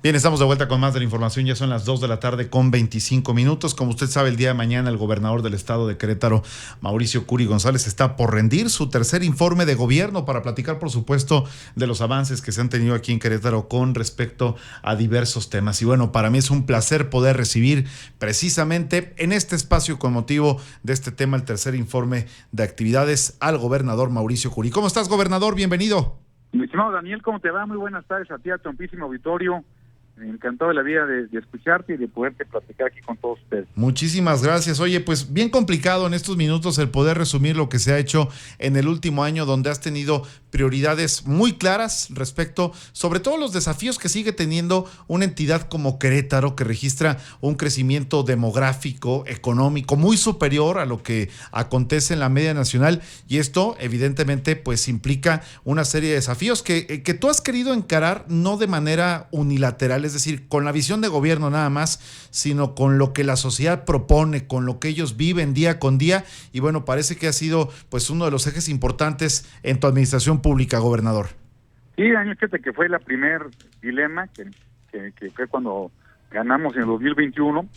Bien, estamos de vuelta con más de la información. Ya son las 2 de la tarde con 25 minutos. Como usted sabe, el día de mañana el gobernador del estado de Querétaro, Mauricio Curi González, está por rendir su tercer informe de gobierno para platicar, por supuesto, de los avances que se han tenido aquí en Querétaro con respecto a diversos temas. Y bueno, para mí es un placer poder recibir precisamente en este espacio con motivo de este tema, el tercer informe de actividades, al gobernador Mauricio Curi. ¿Cómo estás, gobernador? Bienvenido. Mi estimado Daniel, ¿cómo te va? Muy buenas tardes a ti, a tu amplísimo auditorio. Encantado de la vida de escucharte y de poderte platicar aquí con todos ustedes. Muchísimas gracias. Oye, pues bien complicado en estos minutos el poder resumir lo que se ha hecho en el último año, donde has tenido prioridades muy claras respecto, sobre todo, los desafíos que sigue teniendo una entidad como Querétaro, que registra un crecimiento demográfico, económico muy superior a lo que acontece en la media nacional, y esto evidentemente pues implica una serie de desafíos que tú has querido encarar no de manera unilateral, es decir, con la visión de gobierno nada más, sino con lo que la sociedad propone, con lo que ellos viven día con día. Y bueno, parece que ha sido pues uno de los ejes importantes en tu administración pública, gobernador. Sí, Daniel, fíjate que fue la primer dilema que fue cuando ganamos en el 2021,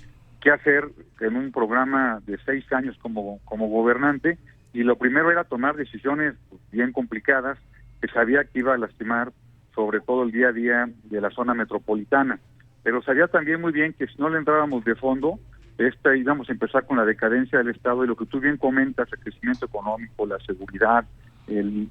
qué hacer en un programa de 6 años como gobernante, y lo primero era tomar decisiones bien complicadas que sabía que iba a lastimar sobre todo el día a día de la zona metropolitana, pero sabía también muy bien que si no le entrábamos de fondo, íbamos a empezar con la decadencia del Estado, y lo que tú bien comentas, el crecimiento económico, la seguridad,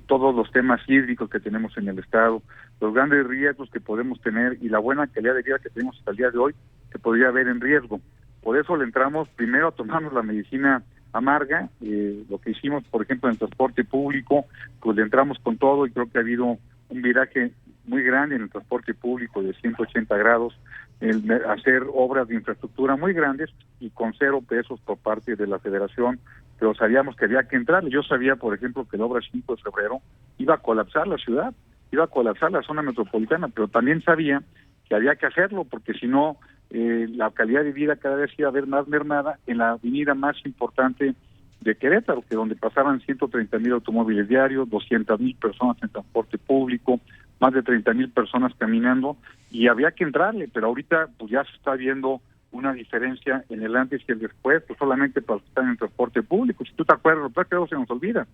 todos los temas hídricos que tenemos en el Estado, los grandes riesgos que podemos tener y la buena calidad de vida que tenemos hasta el día de hoy, se podría ver en riesgo. Por eso le entramos primero a tomarnos la medicina amarga, lo que hicimos, por ejemplo, en el transporte público, pues le entramos con todo, y creo que ha habido un viraje muy grande en el transporte público de 180 grados, el hacer obras de infraestructura muy grandes y con 0 pesos por parte de la Federación, pero sabíamos que había que entrar. Yo sabía, por ejemplo, que la obra 5 de febrero iba a colapsar la ciudad, iba a colapsar la zona metropolitana, pero también sabía que había que hacerlo, porque si no, la calidad de vida cada vez iba a ver más mermada en la avenida más importante de Querétaro, que donde pasaban 130,000 automóviles diarios, 200,000 personas en transporte público, más de 30,000 personas caminando, y había que entrarle, pero ahorita pues ya se está viendo una diferencia en el antes y el después, pues solamente para los que están en el transporte público. Si tú te acuerdas, lo que se nos olvida,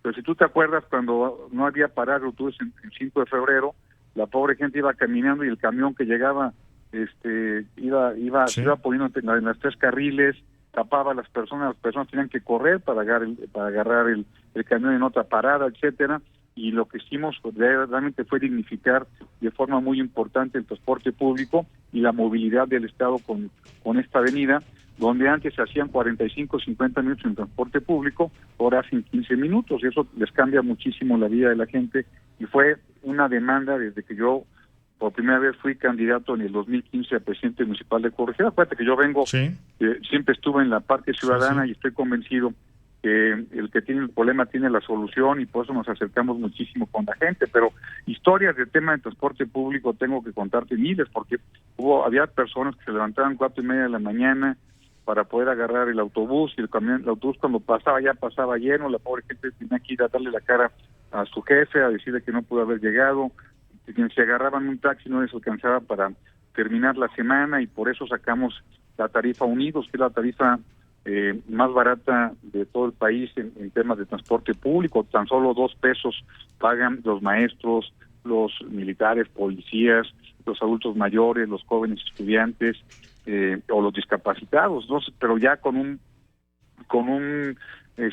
pero si tú te acuerdas cuando no había parado el autobús en 5 de febrero, la pobre gente iba caminando y el camión que llegaba Sí. iba poniendo en las 3 carriles, tapaba a las personas tenían que correr para agarrar el camión en otra parada, etcétera. Y lo que hicimos realmente fue dignificar de forma muy importante el transporte público y la movilidad del Estado con esta avenida, donde antes se hacían 45, 50 minutos en transporte público, ahora hacen 15 minutos, y eso les cambia muchísimo la vida de la gente, y fue una demanda desde que yo por primera vez fui candidato en el 2015 a presidente municipal de Corregidora. Acuérdate que yo vengo, Sí. siempre estuve en la parte ciudadana, Sí. y estoy convencido que el que tiene el problema tiene la solución, y por eso nos acercamos muchísimo con la gente. Pero historias del tema de transporte público tengo que contarte miles, porque había personas que se levantaban 4:30 de la mañana para poder agarrar el autobús, y el autobús cuando pasaba lleno, la pobre gente tenía que ir a darle la cara a su jefe, a decirle que no pudo haber llegado, que si agarraban un taxi no les alcanzaba para terminar la semana, y por eso sacamos la tarifa Unidos, que es la tarifa más barata de todo el país en temas de transporte público. Tan solo 2 pesos pagan los maestros, los militares, policías, los adultos mayores, los jóvenes estudiantes o los discapacitados, ¿no? Pero ya con un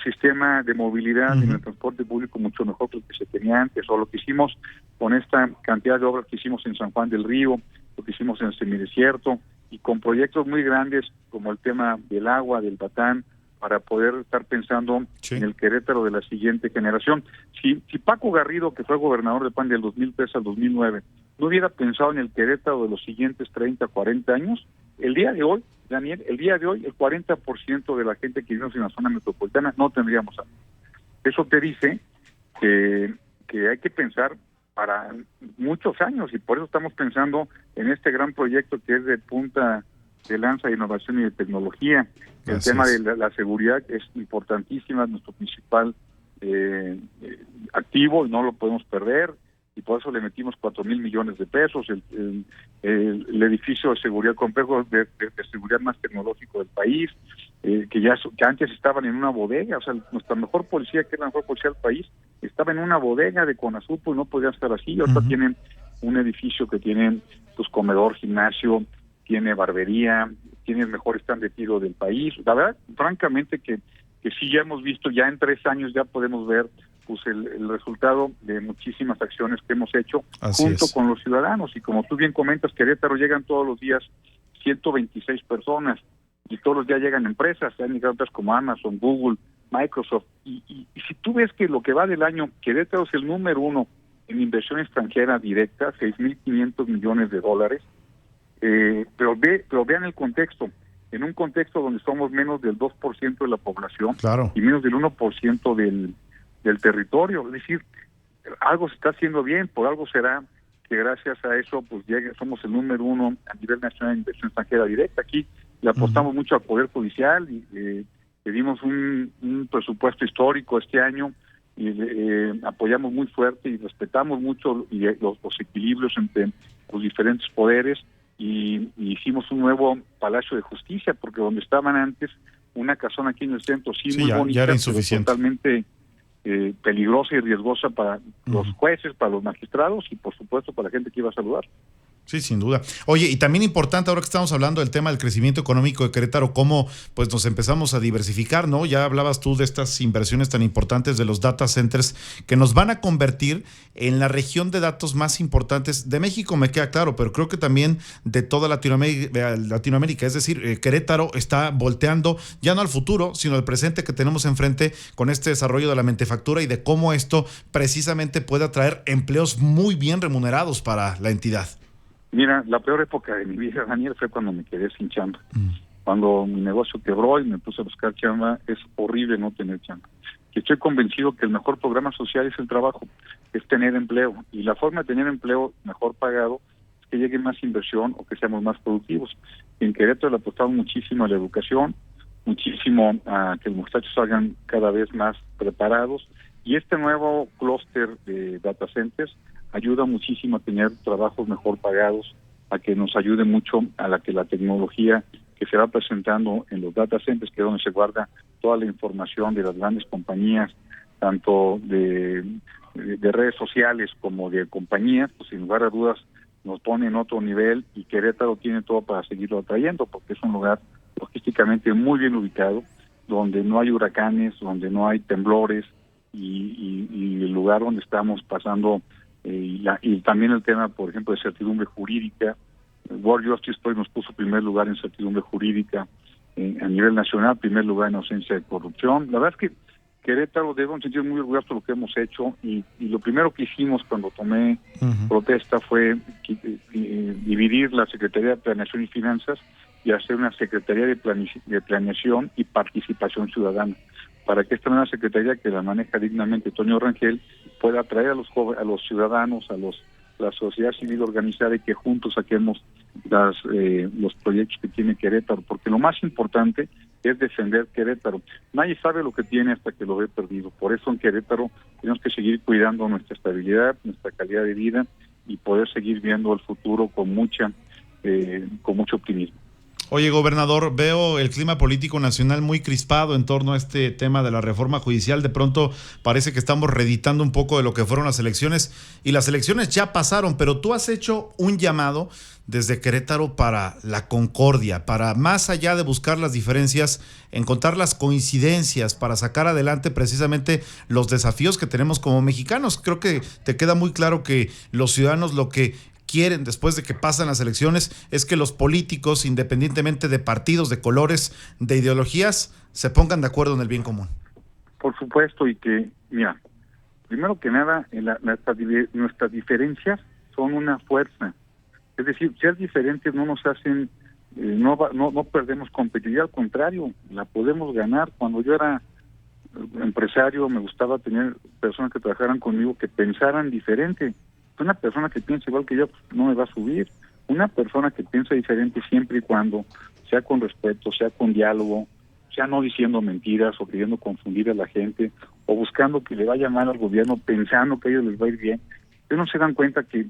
sistema de movilidad en el transporte público mucho mejor que el que se tenía antes, o lo que hicimos con esta cantidad de obras que hicimos en San Juan del Río, lo que hicimos en el semidesierto, y con proyectos muy grandes como el tema del agua, del Batán, para poder estar pensando en el Querétaro de la siguiente generación. Si Paco Garrido, que fue gobernador del PAN del 2003 al 2009, no hubiera pensado en el Querétaro de los siguientes 30, 40 años, el día de hoy, Daniel, el 40% de la gente que vivimos en la zona metropolitana no tendríamos agua. Eso te dice que hay que pensar para muchos años, y por eso estamos pensando en este gran proyecto que es de punta de lanza de innovación y de tecnología. El tema de la seguridad es importantísima, nuestro principal activo, y no lo podemos perder. y por eso le metimos 4,000 millones de pesos, el edificio de seguridad, complejo de seguridad más tecnológico del país, que antes estaban en una bodega, o sea, nuestra mejor policía, que es la mejor policía del país, estaba en una bodega de Conasupo y no podía estar así. Ahorita tienen un edificio que tiene pues comedor, gimnasio, tiene barbería, tiene el mejor stand de tiro del país. La verdad, francamente, que sí ya hemos visto, ya en 3 años ya podemos ver pues el resultado de muchísimas acciones que hemos hecho junto con los ciudadanos. Y como tú bien comentas, Querétaro llegan todos los días 126 personas y todos los días llegan empresas, han llegado empresas como Amazon, Google, Microsoft. Y si tú ves que lo que va del año, Querétaro es el número 1 en inversión extranjera directa, 6,500 millones de dólares, pero vean el contexto, en un contexto donde somos menos del 2% de la población, claro, y menos del 1% del territorio. Es decir, algo se está haciendo bien, por algo será que gracias a eso pues somos el número 1 a nivel nacional en inversión extranjera directa. Aquí le apostamos mucho al Poder Judicial y le dimos un presupuesto histórico este año y apoyamos muy fuerte y respetamos mucho los equilibrios entre los diferentes poderes y hicimos un nuevo Palacio de Justicia, porque donde estaban antes una casona aquí en el centro, muy bonita, ya era pero totalmente peligrosa y riesgosa para los jueces, para los magistrados y por supuesto para la gente que iba a saludar. Sí, sin duda. Oye, y también importante, ahora que estamos hablando del tema del crecimiento económico de Querétaro, cómo pues nos empezamos a diversificar, ¿no? Ya hablabas tú de estas inversiones tan importantes de los data centers que nos van a convertir en la región de datos más importantes de México, me queda claro, pero creo que también de toda Latinoamérica. Es decir, Querétaro está volteando ya no al futuro, sino al presente que tenemos enfrente con este desarrollo de la mentefactura y de cómo esto precisamente puede atraer empleos muy bien remunerados para la entidad. Mira, la peor época de mi vida, Daniel, fue cuando me quedé sin chamba. Cuando mi negocio quebró y me puse a buscar chamba, es horrible no tener chamba. Y estoy convencido que el mejor programa social es el trabajo, es tener empleo. Y la forma de tener empleo mejor pagado es que llegue más inversión o que seamos más productivos. En Querétaro le apostamos muchísimo a la educación, muchísimo a que los muchachos salgan cada vez más preparados. Y este nuevo clúster de data centers ayuda muchísimo a tener trabajos mejor pagados, a que nos ayude mucho a la que la tecnología que se va presentando en los data centers, que es donde se guarda toda la información de las grandes compañías, tanto de redes sociales como de compañías, pues sin lugar a dudas nos pone en otro nivel y Querétaro tiene todo para seguirlo atrayendo, porque es un lugar logísticamente muy bien ubicado, donde no hay huracanes, donde no hay temblores y el lugar donde estamos pasando y también el tema, por ejemplo, de certidumbre jurídica. World Justice Story nos puso primer lugar en certidumbre jurídica a nivel nacional, primer lugar en ausencia de corrupción. La verdad es que Querétaro debemos sentir muy orgullosos de lo que hemos hecho y lo primero que hicimos cuando tomé protesta fue dividir la Secretaría de Planeación y Finanzas y hacer una Secretaría de Planeación y Participación Ciudadana, para que esta nueva secretaría, que la maneja dignamente Toño Rangel, pueda atraer a los ciudadanos, la sociedad civil organizada y que juntos saquemos los proyectos que tiene Querétaro, porque lo más importante es defender Querétaro. Nadie sabe lo que tiene hasta que lo ve perdido. Por eso en Querétaro tenemos que seguir cuidando nuestra estabilidad, nuestra calidad de vida y poder seguir viendo el futuro con mucho optimismo. Oye, gobernador, veo el clima político nacional muy crispado en torno a este tema de la reforma judicial. De pronto parece que estamos reeditando un poco de lo que fueron las elecciones y las elecciones ya pasaron, pero tú has hecho un llamado desde Querétaro para la concordia, para más allá de buscar las diferencias, encontrar las coincidencias para sacar adelante precisamente los desafíos que tenemos como mexicanos. Creo que te queda muy claro que los ciudadanos lo que quieren después de que pasan las elecciones es que los políticos, independientemente de partidos, de colores, de ideologías, se pongan de acuerdo en el bien común. Por supuesto, y que, mira, primero que nada, nuestras diferencias son una fuerza. Es decir, ser diferentes no nos hacen, no perdemos competitividad, al contrario, la podemos ganar. Cuando yo era empresario me gustaba tener personas que trabajaran conmigo que pensaran diferente. Una persona que piensa igual que yo pues, no me va a subir. Una persona que piensa diferente siempre y cuando sea con respeto, sea con diálogo, sea no diciendo mentiras o queriendo confundir a la gente o buscando que le vaya mal al gobierno pensando que a ellos les va a ir bien. Ustedes no se dan cuenta que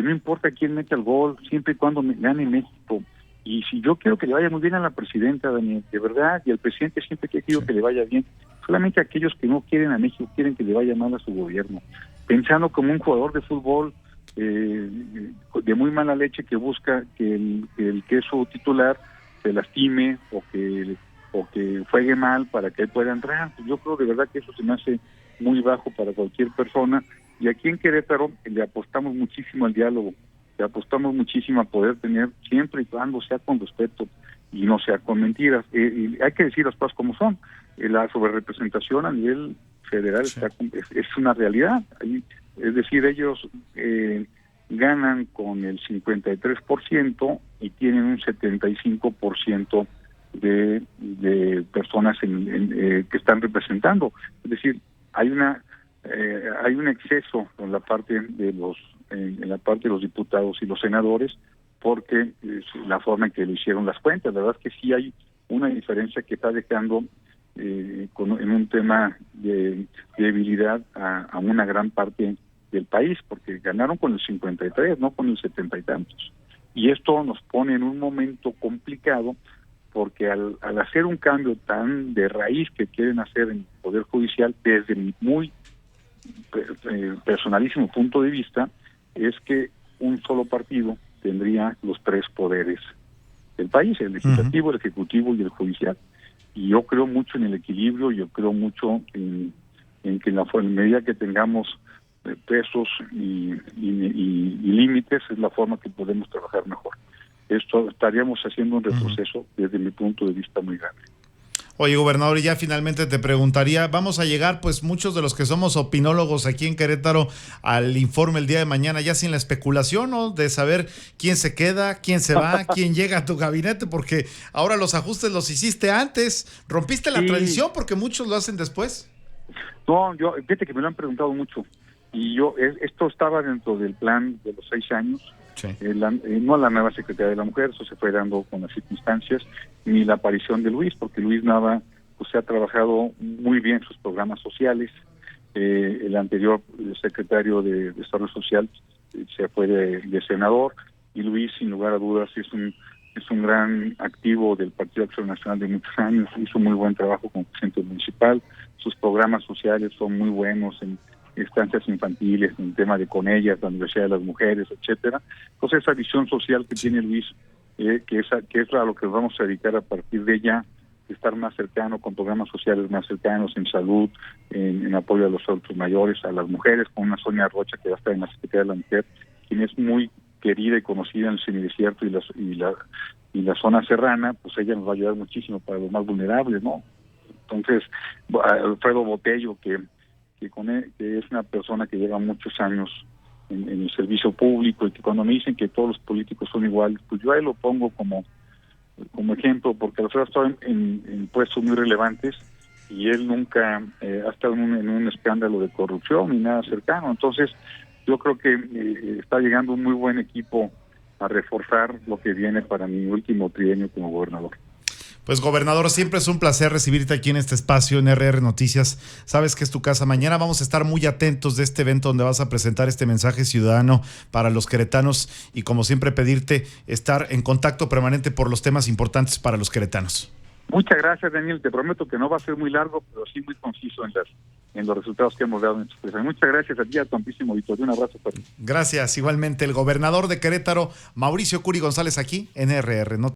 no importa quién mete el gol, siempre y cuando gane México. Y si yo quiero que le vaya muy bien a la presidenta, Daniel, de verdad, y al presidente siempre que quiero que le vaya bien, solamente aquellos que no quieren a México quieren que le vaya mal a su gobierno, pensando como un jugador de fútbol de muy mala leche que busca que el que es su titular se lastime o que juegue mal para que él pueda entrar. Yo creo de verdad que eso se me hace muy bajo para cualquier persona, y aquí en Querétaro le apostamos muchísimo al diálogo, le apostamos muchísimo a poder tener, siempre y cuando sea con respeto y no sea con mentiras. Y hay que decir las cosas como son. La sobrerepresentación a nivel federal Sí. es una realidad. Es decir, ellos ganan con el 53% y tienen un 75% de personas que están representando. Es decir, hay un exceso en la parte de los diputados y los senadores, porque la forma en que lo hicieron las cuentas. La verdad es que sí hay una diferencia que está dejando en un tema de debilidad a una gran parte del país, porque ganaron con el 53, no con el 70 y tantos. Y esto nos pone en un momento complicado, porque al hacer un cambio tan de raíz que quieren hacer en el Poder Judicial, desde mi muy personalísimo punto de vista, es que un solo partido tendría los tres poderes del país, el legislativo, el ejecutivo y el judicial. Y yo creo mucho en el equilibrio, yo creo mucho en que en la medida que tengamos pesos y límites, es la forma que podemos trabajar mejor. Esto estaríamos haciendo un retroceso desde mi punto de vista muy grande. Oye, gobernador, y ya finalmente te preguntaría, vamos a llegar, pues muchos de los que somos opinólogos aquí en Querétaro, al informe el día de mañana, ya sin la especulación, ¿no? De saber quién se queda, quién se va, quién llega a tu gabinete, porque ahora los ajustes los hiciste antes, rompiste la tradición porque muchos lo hacen después. No, fíjate que me lo han preguntado mucho, y esto estaba dentro del plan de los 6 años. Sí. No la nueva secretaria de la mujer, eso se fue dando con las circunstancias, ni la aparición de Luis, porque Luis Nava pues se ha trabajado muy bien sus programas sociales. El anterior secretario de Desarrollo Social se fue de senador, y Luis, sin lugar a dudas, es un gran activo del Partido Acción Nacional de muchos años, hizo muy buen trabajo como presidente municipal, sus programas sociales son muy buenos en estancias infantiles, en tema de Conellas, la Universidad de las Mujeres, etcétera. Entonces esa visión social que tiene Luis, que es a lo que nos vamos a dedicar a partir de ya, estar más cercano, con programas sociales más cercanos, en salud, en apoyo a los adultos mayores, a las mujeres, con una Sonia Rocha que va a estar en la Secretaría de la Mujer, quien es muy querida y conocida en el semidesierto y la zona serrana, pues ella nos va a ayudar muchísimo para los más vulnerables, ¿no? Entonces, Alfredo Botello, que es una persona que lleva muchos años en el servicio público, y que cuando me dicen que todos los políticos son iguales, pues yo ahí lo pongo como ejemplo, porque Alfredo ha estado en puestos muy relevantes y él nunca ha estado en un escándalo de corrupción ni nada cercano. Entonces yo creo que está llegando un muy buen equipo a reforzar lo que viene para mi último trienio como gobernador. Pues, gobernador, siempre es un placer recibirte aquí en este espacio en RR Noticias. Sabes que es tu casa. Mañana vamos a estar muy atentos de este evento donde vas a presentar este mensaje ciudadano para los queretanos, y como siempre pedirte estar en contacto permanente por los temas importantes para los queretanos. Muchas gracias, Daniel. Te prometo que no va a ser muy largo, pero sí muy conciso en los resultados que hemos dado en estos 3 años. Muchas gracias a ti, a tu amplísimo auditorio. Un abrazo fuerte. Gracias. Igualmente, el gobernador de Querétaro, Mauricio Curi González, aquí en RR Noticias.